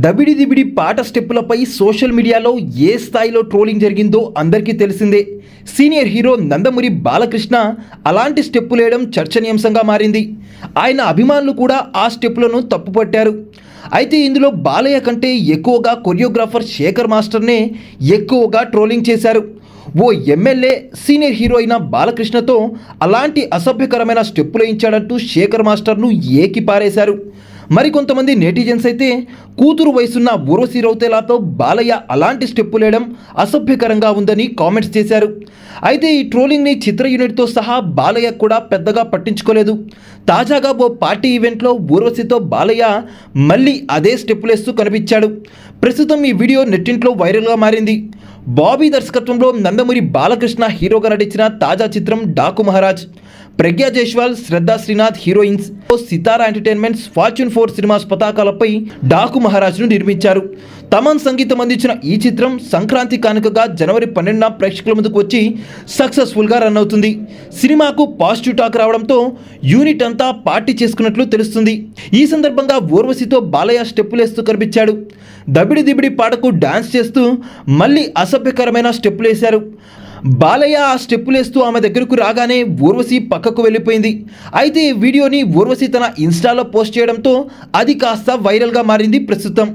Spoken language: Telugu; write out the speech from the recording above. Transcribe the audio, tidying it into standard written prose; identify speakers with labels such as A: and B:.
A: దబిడి దిబిడి పాట స్టెప్పులపై సోషల్ మీడియాలో ఏ స్థాయిలో ట్రోలింగ్ జరిగిందో అందరికీ తెలిసిందే. సీనియర్ హీరో నందమూరి బాలకృష్ణ అలాంటి స్టెప్పులేయడం చర్చనీయాంశంగా మారింది. ఆయన అభిమానులు కూడా ఆ స్టెప్పులను తప్పుపట్టారు. అయితే ఇందులో బాలయ్య కంటే ఎక్కువగా కొరియోగ్రాఫర్ శేఖర్ మాస్టర్నే ఎక్కువగా ట్రోలింగ్ చేశారు. ఓ ఎమ్మెల్యే సీనియర్ హీరో అయిన బాలకృష్ణతో అలాంటి అసభ్యకరమైన స్టెప్పులు వేయించాడంటూ శేఖర్ మాస్టర్ను ఏకిపారేశారు. మరికొంతమంది నెటిజన్స్ అయితే కూతురు వయసున్న ఊర్వశి రౌతేలాతో బాలయ్య అలాంటి స్టెప్పులేయడం అసభ్యకరంగా ఉందని కామెంట్స్ చేశారు. అయితే ఈ ట్రోలింగ్ని చిత్ర యూనిట్తో సహా బాలయ్య కూడా పెద్దగా పట్టించుకోలేదు. తాజాగా ఓ పార్టీ ఈవెంట్లో ఊర్వశితో బాలయ్య మళ్ళీ అదే స్టెప్పులేస్తూ కనిపించాడు. ప్రస్తుతం ఈ వీడియో నెట్టింట్లో వైరల్గా మారింది. బాబీ దర్శకత్వంలో నందమూరి బాలకృష్ణ హీరోగా నటించిన తాజా చిత్రం డాకు మహారాజ్. ప్రజ్ఞా జైస్వాల్, శ్రద్ధా శ్రీనాథ్ హీరోయిన్స్, సితారా ఎంటర్టైన్మెంట్స్, ఫార్చ్యూన్ 4 సినిమాస్ పతాకాలపై డాకు మహారాజ్ను నిర్మించారు. తమన్ సంగీతం అందించిన ఈ చిత్రం సంక్రాంతి కానుకగా జనవరి 12న ప్రేక్షకుల ముందుకు వచ్చి సక్సెస్ఫుల్గా రన్ అవుతుంది. సినిమాకు పాజిటివ్ టాక్ రావడంతో యూనిట్ అంతా పార్టీ చేసుకున్నట్లు తెలుస్తుంది. ఈ సందర్భంగా ఊర్వశితో బాలయ్య స్టెప్పులేస్తూ కనిపించాడు. దబిడి దిబిడి పాటకు డాన్స్ చేస్తూ మళ్ళీ అసభ్యకరమైన స్టెప్పులేశారు. బాలయ్య ఆ స్టెప్పులేస్తూ ఆమె దగ్గరకు రాగానే ఊర్వశి పక్కకు వెళ్ళిపోయింది. అయితే ఈ వీడియోని ఊర్వశి తన ఇన్స్టాలో పోస్ట్ చేయడంతో అది కాస్త వైరల్గా మారింది ప్రస్తుతం.